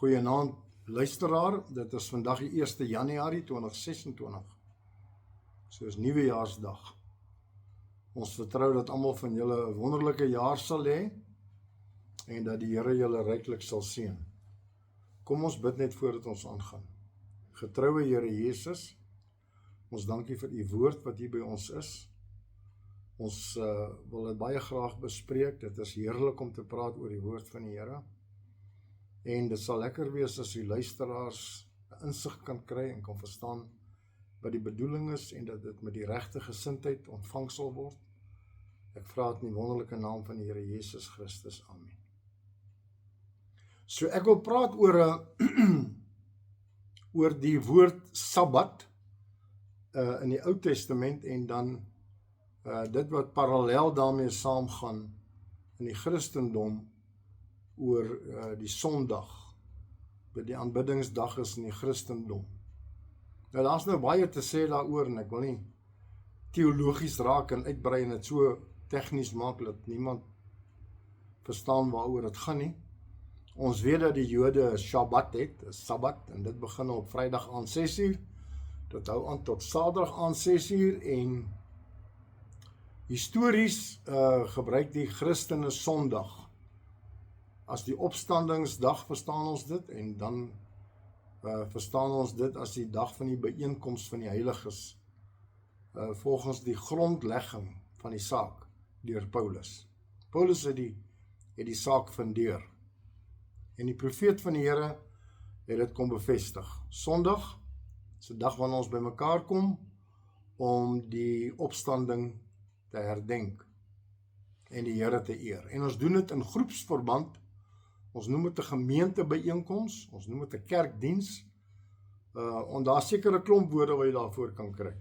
Goeienaand luisteraar, dit is vandag die 1 Januarie 2026, soos Nuwejaarsdag. Ons vertrou dat almal van julle 'n wonderlike jaar sal hê en dat die Here julle ryklik sal seën. Kom ons bid net voordat ons aangaan. Getroue Here Jesus, ons dankie vir u woord wat hier by ons is. Ons wil dit baie graag bespreek. Dit is heerlik om te praat oor die woord van die Here. En dit sal lekker wees as die luisteraars insig kan kry en kan verstaan wat die bedoeling is en dat dit met die regte gesindheid ontvang sal word. Ek vra dit in die wonderlike naam van die Here Jesus Christus. Amen. So ek wil praat oor die woord Sabbat in die Ou Testament en dan dit wat parallel daarmee saamgaan in die Christendom oor die Sondag, wat die aanbiddingsdag is in die Christendom. Nou daar's nou baie te sê daaroor en ek wil nie teologies raak en uitbrei en dit so tegnies maak dat niemand verstaan waaroor dit gaan nie. Ons weet dat die Jode 'n Shabbat het, 'n Sabbat, en dit begin op Vrydag aand 6:00, dit hou aan tot Saterdag aand 6:00 en histories gebruik die Christene Sondag as die opstandingsdag, verstaan ons dit, en dan verstaan ons dit as die dag van die byeenkoms van die heiliges, volgens die grondlegging van die saak deur Paulus. Paulus het die saak fundeer, en die profeet van die Here het dit kom bevestig. Sondag is 'n dag wanneer ons bymekaar kom om die opstanding te herdenk en die Here te eer. En ons doen dit in groepsverband. Ons noem dit 'n gemeentebyeenkoms, ons noem dit 'n kerkdiens, en daar seker 'n klomp woorde wat jy daarvoor kan kry.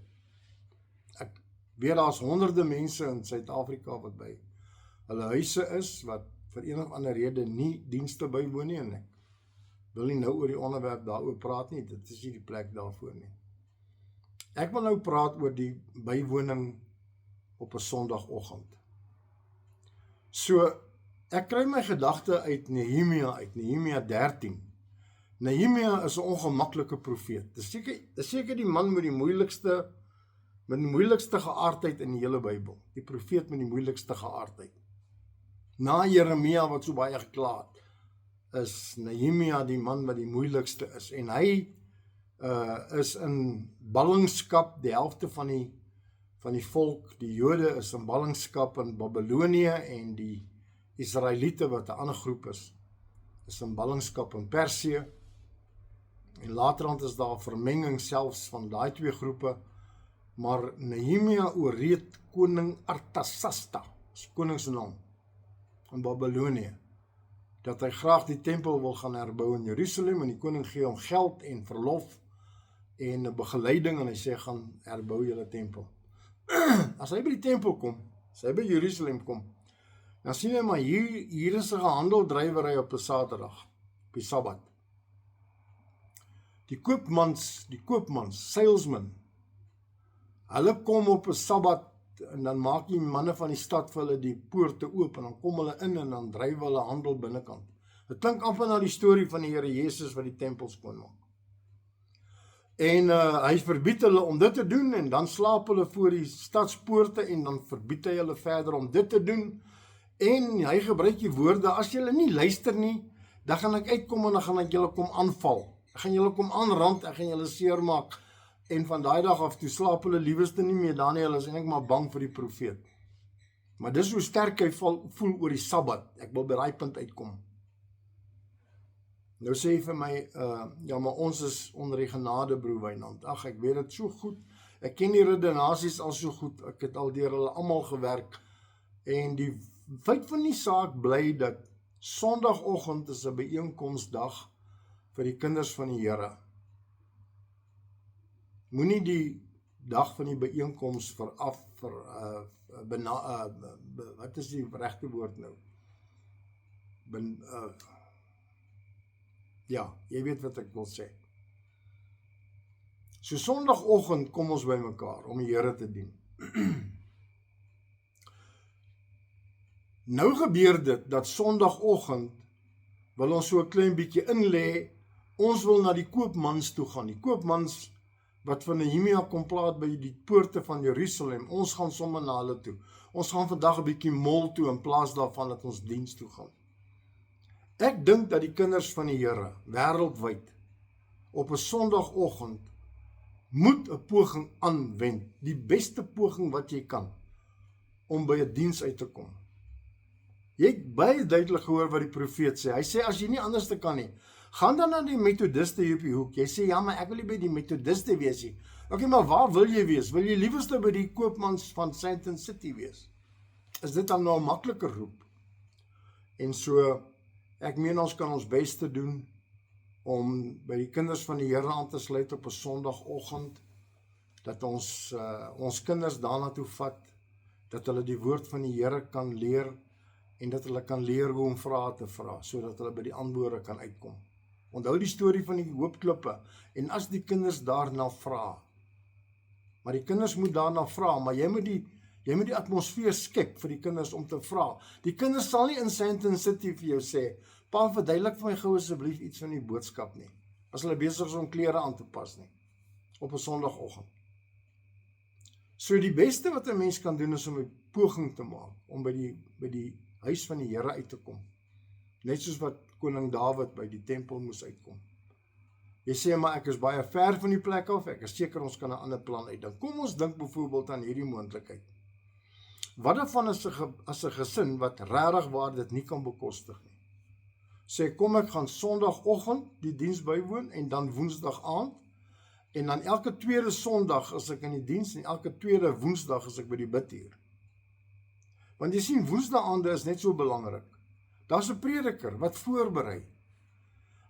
Ek weet daar's honderde mense in Suid-Afrika wat by hulle huise is, wat vir een of ander rede nie dienste bywoon nie, en ek wil nie nou oor die onderwerp daaroor praat nie, dit is nie die plek daarvoor nie. Ek wil nou praat oor die bywoning op 'n Sondagoggend. So, ek kry my gedagte uit Nehemia 13. Nehemia is 'n ongemaklike profeet. Dis seker die man met die moeilikste geaardheid in die hele Bybel. Die profeet met die moeilikste geaardheid. Na Jeremia wat so baie gekla het, is Nehemia die man wat die moeilikste is. En hy is in ballingskap, die helfte van die volk, die Jode is in ballingskap in Babylonië en die Israeliete wat 'n ander groep is in ballingskap in Persië. En laterand is daar vermenging selfs van daai twee groepe, maar Nehemia ooreed koning Artasasta, is koning se naam, in Babylonië, dat hy graag die tempel wil gaan herbou in Jerusalem, en die koning gee hom geld en verlof en 'n begeleiding, en hy sê, gaan herbou julle tempel. As hy by die tempel kom, as hy by Jerusalem kom, dan sien hy maar hier is 'n gehandeldrywery op 'n Saterdag, op die Sabbat. Die koopmans, salesmen, hulle kom op 'n Sabbat en dan maak die manne van die stad vir hulle die poorte oop en dan kom hulle in en dan dryf hulle handel binnekant. Dit klink amper na die storie van die Here Jesus wat die tempel skoonmaak. En hy verbied hulle om dit te doen en dan slaap hulle voor die stadspoorte en dan verbied hy hulle verder om dit te doen. En hy gebruik die woorde, as julle nie luister nie, dan gaan ek uitkom en dan gaan ek julle kom aanval. Ek gaan julle kom aanrand, ek gaan julle seermaak. En van daai dag af toe slaap hulle lieweste nie meer dan nie, hulle is eintlik maar bang vir die profeet. Maar dis hoe sterk hy voel oor die Sabbat. Ek wil by daai punt uitkom. Nou sê hy vir my, ja, maar ons is onder die genade, broer Wynand. Ag, ek weet dit so goed. Ek ken die redenasies al so goed. Ek het al deur hulle almal gewerk. En die feit van die saak bly dat Sondagoggend is 'n byeenkomsdag vir die kinders van die Here. Moenie die dag van die byeenkoms wat is die regte woord nou? Ja, jy weet wat ek wil sê. So Sondagoggend kom ons by mekaar om die Here te dien. Nou gebeur dit dat Sondagoggend wil ons so 'n klein bietjie inlê. Ons wil na die koopmans toe gaan. Die koopmans wat van Nehemia kom plaas by die poorte van Jerusalem. Ons gaan sommer na hulle toe. Ons gaan vandag 'n bietjie mol toe in plaas daarvan dat ons diens toe gaan. Ek dink dat die kinders van die Here wêreldwyd op 'n Sondagoggend moet 'n poging aanwend, die beste poging wat jy kan, om by 'n diens uit te kom. Jy het baie duidelik gehoor wat die profeet sê. Hy sê, as jy nie anders te kan nie, gaan dan na die metodiste hier op die hoek. Jy sê, ja, maar ek wil nie by die metodiste wees nie. Okay, maar waar wil jy wees? Wil jy liewerste by die koopmans van Sandton City wees? Is dit dan nou 'n makliker roep? En so, ek meen ons kan ons beste doen om by die kinders van die Here aan te sluit op 'n Sondagoggend, dat ons kinders daarna toe vat, dat hulle die woord van die Here kan leer, en dat hulle kan leer hoe om vrae te vra, sodat hulle by die antwoorde kan uitkom. Onthou die storie van die hoopklippe, en as die kinders daarna vra, maar die kinders moet daarna vra, maar jy moet die atmosfeer skep vir die kinders om te vra. Die kinders sal nie in Sandton City vir jou sê, pa, verduidelik vir my gou asseblief iets van die boodskap nie, as hulle besig is om klere aan te pas nie, op 'n Sondagoggend. So die beste wat 'n mens kan doen is om 'n poging te maak, om by die huis van die Here uit te kom. Net soos wat koning Dawid by die tempel moes uitkom. Jy sê, maar ek is baie ver van die plek af, ek is seker ons kan 'n ander plan uitdink. Kom ons dink byvoorbeeld aan hierdie moontlikheid. Wat daarvan as 'n gesin wat regtig waar dit nie kan bekostig nie? Sê, kom ek gaan Sondagoggend die diens bywoon en dan Woensdag aand, en dan elke tweede Sondag is ek in die diens en elke tweede Woensdag is ek by die bidhuur. Want jy sien, Woensdaande is net so belangrik. Daar's 'n prediker wat voorberei.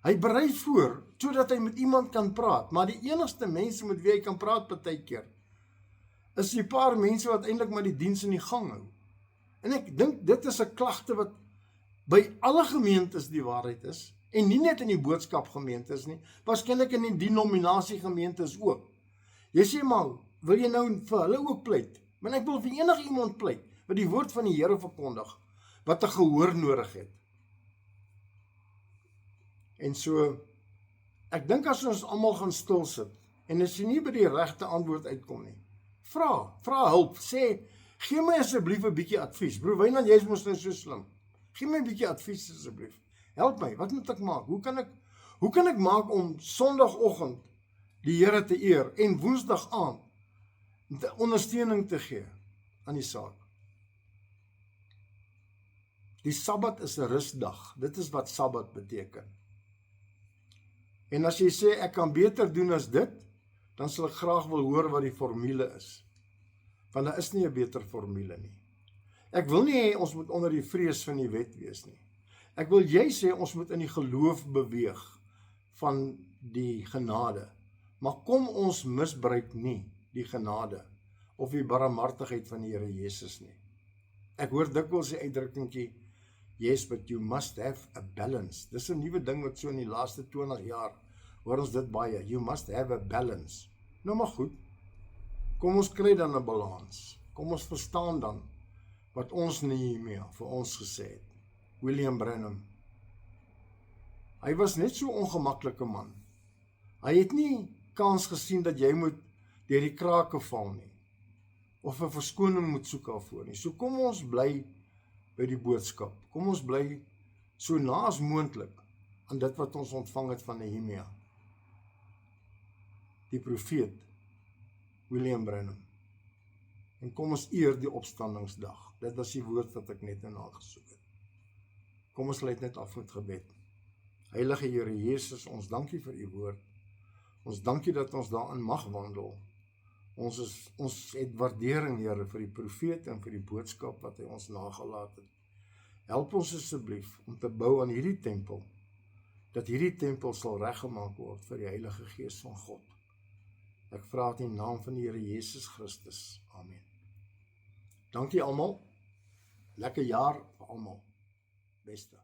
Hy berei voor, sodat hy met iemand kan praat, maar die enigste mense met wie hy kan praat partykeer, is die paar mense wat eintlik maar die diens in die gang hou. En ek dink dit is 'n klagte wat by alle gemeentes die waarheid is, en nie net in die boodskapgemeentes nie, waarskynlik in die denominasiegemeentes ook. Jy sê maar, wil jy nou vir hulle ook pleit? Want ek wil vir enige iemand pleit, wat die woord van die Here verkondig, wat 'n gehoor nodig het. En so, ek dink as ons almal gaan stil sit, en as jy nie by die regte antwoord uitkom nie, vra hulp, sê, gee my asseblief 'n bietjie advies. Broer Wynand, jy is mos nou so slim. Gee my 'n bietjie advies asseblief. Help my, wat moet ek maak? Hoe kan ek maak om Sondagoggend die Here te eer en Woensdag aand ondersteuning te gee aan die saak? Die Sabbat is 'n rusdag. Dit is wat Sabbat beteken. En as jy sê, ek kan beter doen as dit, dan sal ek graag wil hoor wat die formule is. Want daar is nie 'n beter formule nie. Ek wil nie hê ons moet onder die vrees van die wet wees nie. Ek wil jy sê, ons moet in die geloof beweeg van die genade. Maar kom ons misbruik nie die genade of die barmhartigheid van die Here Jesus nie. Ek hoor dikwels die uitdrukkingkie, yes, but you must have a balance. Dis 'n nuwe ding wat so in die laaste 20 jaar, hoor ons dit baie, you must have a balance. Nou maar goed, kom ons kry dan 'n balans. Kom ons verstaan dan wat ons Nehemia vir ons gesê het. William Branham. Hy was net so 'n ongemaklike man. Hy het nie kans gesien dat jy moet deur die krake val nie, of 'n verskoning moet soek daarvoor nie. So kom ons bly by die boodskap. Kom ons bly so na as moontlik aan dit wat ons ontvang het van Nehemia. Die profeet William Branham. En kom ons eer die opstandingsdag. Dit was die woord wat ek net aangesoek het. Kom ons sluit net af met gebed. Heilige Here Jesus, ons dankie vir u woord. Ons dankie dat ons daarin mag wandel. Ons het waardering, Here, vir die profeet en vir die boodskap wat hy ons nagelaat het. Help ons asseblief om te bou aan hierdie tempel, dat hierdie tempel sal reggemaak word vir die Heilige Gees van God. Ek vra dit in die naam van die Here Jesus Christus. Amen. Dankie almal. Lekker jaar vir almal. Beste.